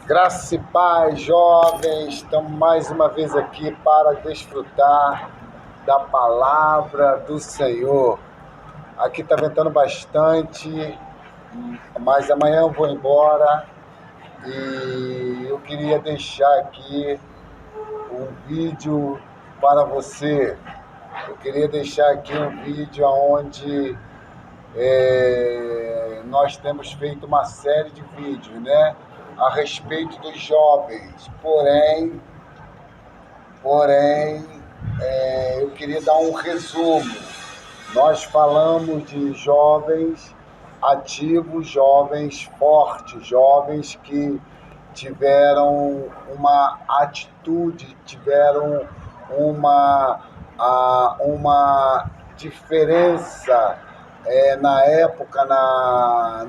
Graça e paz, jovens, estamos mais uma vez aqui para desfrutar da palavra do Senhor. Aqui está ventando bastante, mas amanhã eu vou embora e eu queria deixar aqui um vídeo para você. Eu queria deixar aqui um vídeo onde nós temos feito uma série de vídeos, né, a respeito dos jovens. Porém, eu queria dar um resumo. Nós falamos de jovens ativos, jovens fortes, jovens que tiveram uma atitude, tiveram uma diferença na época,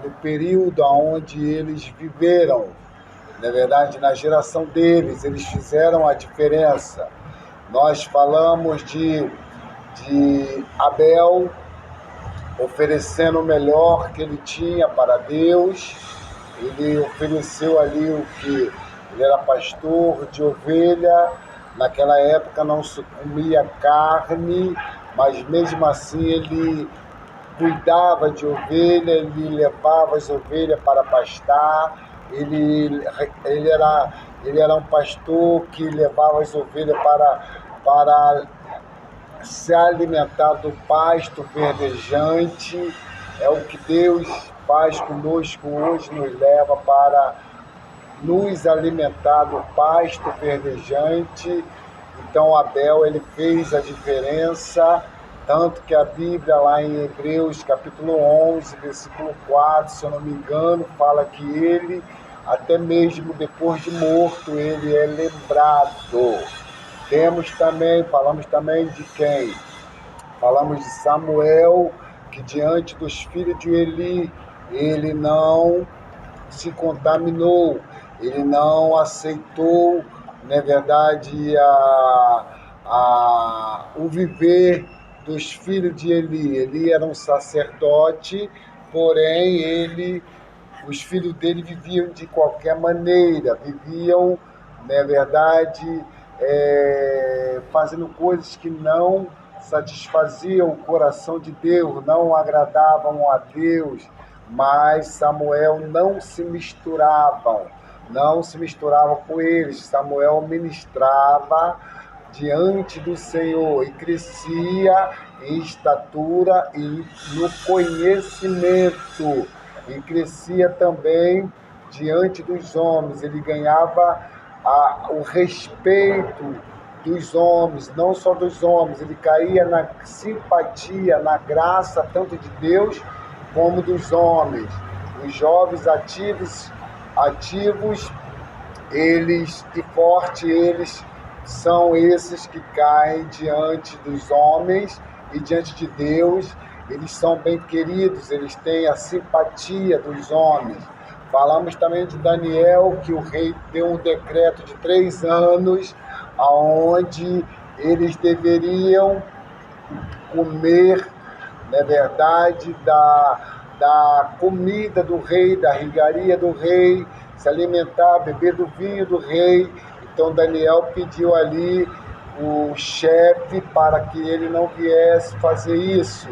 no período onde eles viveram. Na verdade, na geração deles, eles fizeram a diferença. Nós falamos de Abel oferecendo o melhor que ele tinha para Deus. Ele ofereceu ali o que ele era pastor de ovelha. Naquela época não se comia carne, mas mesmo assim ele cuidava de ovelha, ele levava as ovelhas para pastar. Ele era um pastor que levava as ovelhas para se alimentar do pasto verdejante. É o que Deus faz conosco hoje, nos leva para nos alimentar do pasto verdejante. Então Abel, ele fez a diferença, tanto que a Bíblia lá em Hebreus capítulo 11, versículo 4, se eu não me engano, fala que ele, até mesmo depois de morto, ele é lembrado. Falamos também de quem? Falamos de Samuel, que diante dos filhos de Eli, ele não se contaminou, ele não aceitou, na verdade, o viver dos filhos de Eli. Eli era um sacerdote, porém os filhos dele viviam de qualquer maneira, viviam, na verdade, fazendo coisas que não satisfaziam o coração de Deus, não agradavam a Deus. Mas Samuel não se misturava com eles. Samuel ministrava diante do Senhor e crescia em estatura e no conhecimento, e crescia também diante dos homens. Ele ganhava o respeito dos homens, não só dos homens, ele caía na simpatia, na graça tanto de Deus como dos homens. Os jovens ativos, eles e fortes, eles são esses que caem diante dos homens e diante de Deus. Eles são bem queridos, eles têm a simpatia dos homens. Falamos também de Daniel, que o rei deu um decreto de 3 anos, onde eles deveriam comer, na verdade, da comida do rei, da regalia do rei, se alimentar, beber do vinho do rei. Então Daniel pediu ali o chefe para que ele não viesse fazer isso.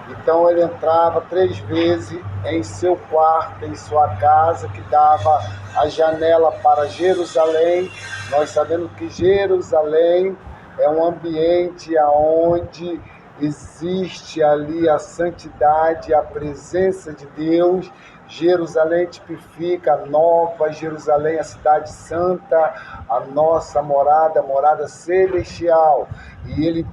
Então ele entrava 3 vezes em seu quarto, em sua casa, que dava a janela para Jerusalém. Nós sabemos que Jerusalém é um ambiente onde existe ali a santidade, a presença de Deus. Jerusalém tipifica a nova Jerusalém, a cidade santa, a nossa morada, a morada celestial. E ele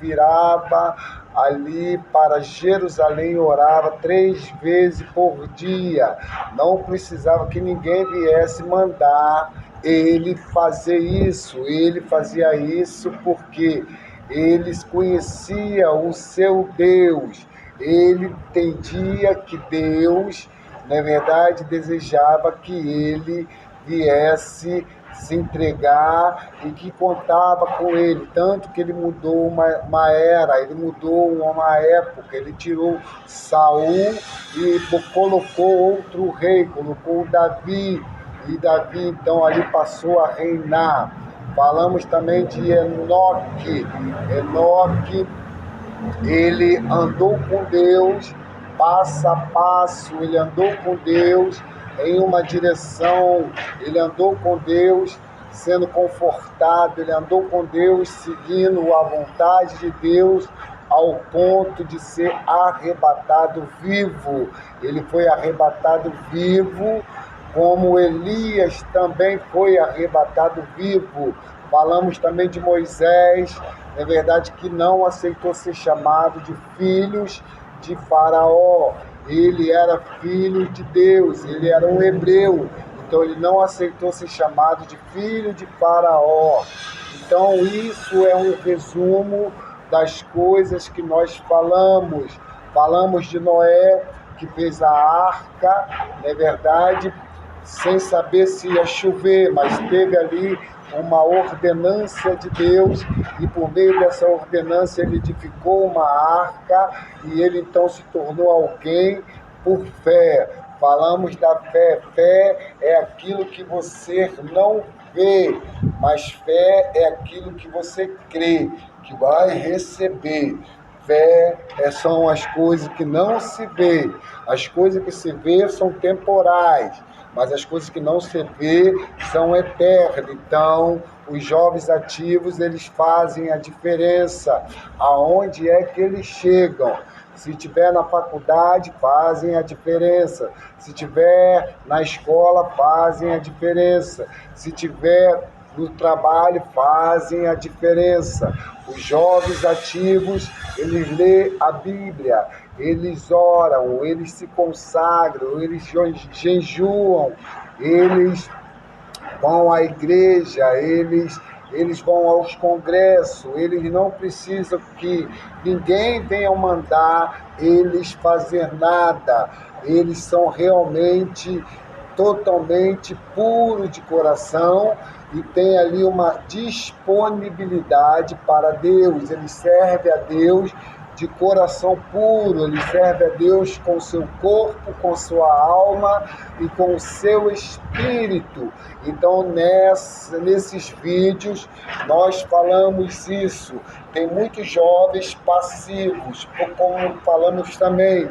virava ali para Jerusalém e orava 3 vezes por dia. Não precisava que ninguém viesse mandar ele fazer isso. Ele fazia isso porque eles conheciam o seu Deus. Ele entendia que Deus, na verdade, desejava que ele viesse se entregar e que contava com ele. Tanto que ele mudou uma era, ele mudou uma época, ele tirou Saul e colocou outro rei, colocou Davi. e Davi então ali passou a reinar. Falamos também de Enoque. Enoque, ele andou com Deus passo a passo, ele andou com Deus em uma direção, ele andou com Deus sendo confortado, ele andou com Deus seguindo a vontade de Deus ao ponto de ser arrebatado vivo. Ele foi arrebatado vivo, como Elias também foi arrebatado vivo. Falamos também de Moisés, é verdade que não aceitou ser chamado de filhos de Faraó. Ele era filho de Deus, ele era um hebreu, então ele não aceitou ser chamado de filho de Faraó. Então isso é um resumo das coisas que nós falamos. Falamos de Noé, que fez a arca, não é verdade, sem saber se ia chover, mas teve ali uma ordenância de Deus, e por meio dessa ordenância ele edificou uma arca, e ele então se tornou alguém por fé. Falamos da fé. Fé é aquilo que você não vê, mas fé é aquilo que você crê, que vai receber. Fé são as coisas que não se vê. As coisas que se vê são temporais, mas as coisas que não se vê são eternas. Então, os jovens ativos, eles fazem a diferença aonde é que eles chegam. Se estiver na faculdade, fazem a diferença. Se estiver na escola, fazem a diferença. Se estiver no trabalho, fazem a diferença. Os jovens ativos, eles lêem a Bíblia, eles oram, eles se consagram, eles jejuam, eles vão à igreja, eles vão aos congressos, eles não precisam que ninguém venha mandar eles fazer nada. Eles são realmente totalmente puros de coração e tem ali uma disponibilidade para Deus. Ele serve a Deus de coração puro, ele serve a Deus com seu corpo, com sua alma e com o seu espírito. Então, nesses vídeos, nós falamos isso. Tem muitos jovens passivos, como falamos também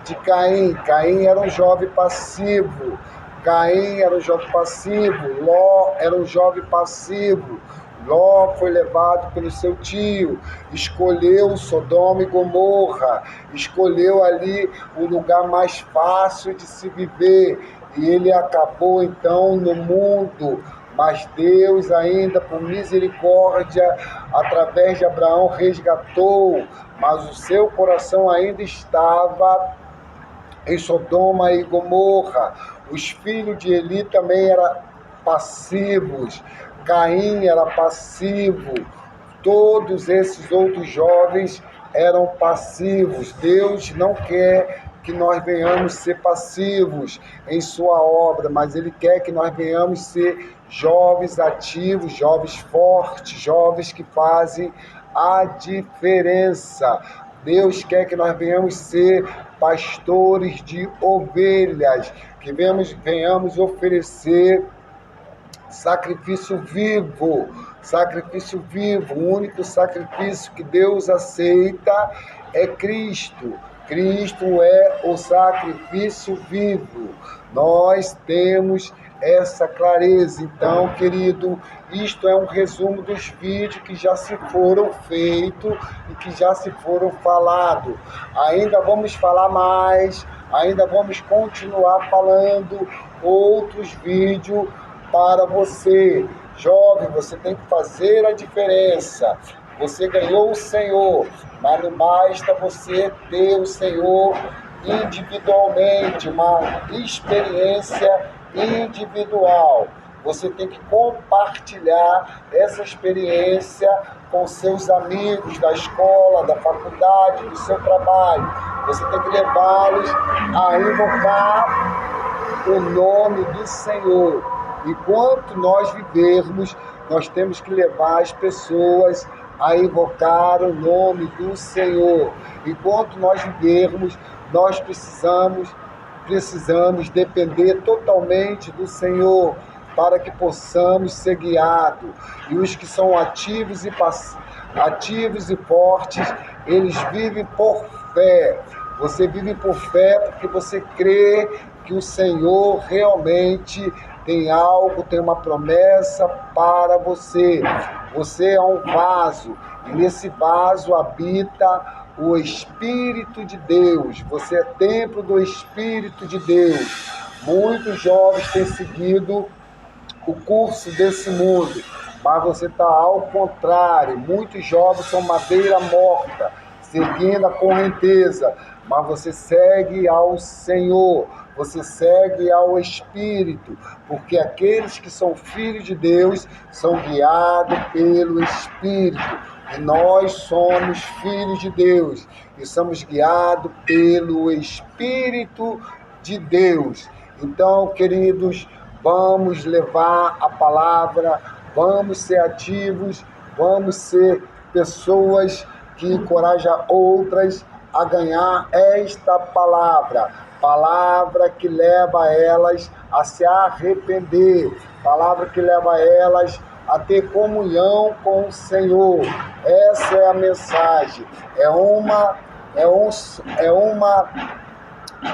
de Caim. Caim era um jovem passivo. Caim era um jovem passivo, Ló era um jovem passivo. Ló foi levado pelo seu tio, escolheu Sodoma e Gomorra, escolheu ali o lugar mais fácil de se viver, e ele acabou então no mundo. Mas Deus ainda, por misericórdia, através de Abraão, resgatou, mas o seu coração ainda estava em Sodoma e Gomorra. Os filhos de Eli também eram passivos, Caim era passivo, todos esses outros jovens eram passivos. Deus não quer que nós venhamos ser passivos em sua obra, mas Ele quer que nós venhamos ser jovens ativos, jovens fortes, jovens que fazem a diferença. Deus quer que nós venhamos ser pastores de ovelhas, que venhamos oferecer sacrifício vivo. O único sacrifício que Deus aceita é Cristo. Cristo é o sacrifício vivo. Nós temos essa clareza. Então, querido, isto é um resumo dos vídeos que já se foram feitos e que já se foram falados. Ainda vamos falar mais, ainda vamos continuar falando outros vídeos para você. Jovem, você tem que fazer a diferença. Você ganhou o Senhor, mas não basta você ter o Senhor individualmente, uma experiência individual. Você tem que compartilhar essa experiência com seus amigos da escola, da faculdade, do seu trabalho. Você tem que levá-los a invocar o nome do Senhor. Enquanto nós vivermos, nós temos que levar as pessoas a invocar o nome do Senhor. Enquanto nós vivermos, nós precisamos precisamos depender totalmente do Senhor para que possamos ser guiados. E os que são ativos e fortes, eles vivem por fé. Você vive por fé porque você crê que o Senhor realmente tem algo, tem uma promessa para você. Você é um vaso, e nesse vaso habita o Espírito de Deus. Você é templo do Espírito de Deus. Muitos jovens têm seguido o curso desse mundo, mas você está ao contrário. Muitos jovens são madeira morta, seguindo a correnteza, mas você segue ao Senhor, você segue ao Espírito, porque aqueles que são filhos de Deus são guiados pelo Espírito. E nós somos filhos de Deus e somos guiados pelo Espírito de Deus. Então, queridos, vamos levar a palavra, vamos ser ativos, vamos ser pessoas que encorajam outras a ganhar esta palavra que leva elas a se arrepender, palavra que leva elas a ter comunhão com o Senhor. Essa é a mensagem, é uma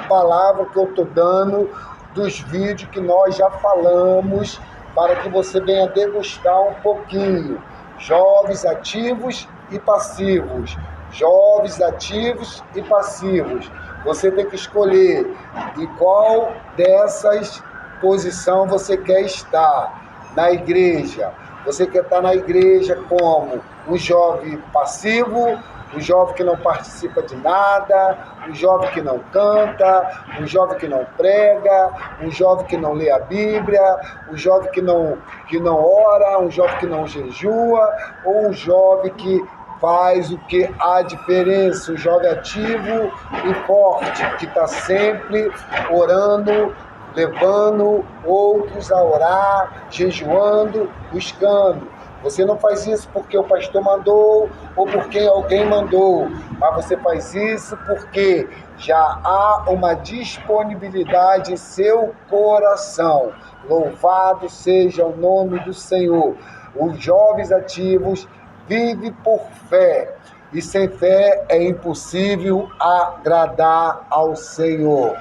palavra que eu estou dando dos vídeos que nós já falamos, para que você venha degustar um pouquinho. Jovens ativos e passivos. Jovens ativos e passivos. Você tem que escolher em qual dessas posições você quer estar. Na igreja, você quer estar na igreja como um jovem passivo, um jovem que não participa de nada, um jovem que não canta, um jovem que não prega, um jovem que não lê a Bíblia, um jovem que não ora, um jovem que não jejua, ou um jovem que faz o que há diferença, um jovem ativo e forte, que está sempre orando, levando outros a orar, jejuando, buscando. Você não faz isso porque o pastor mandou ou porque alguém mandou, mas você faz isso porque já há uma disponibilidade em seu coração. Louvado seja o nome do Senhor. Os jovens ativos vivem por fé, e sem fé é impossível agradar ao Senhor.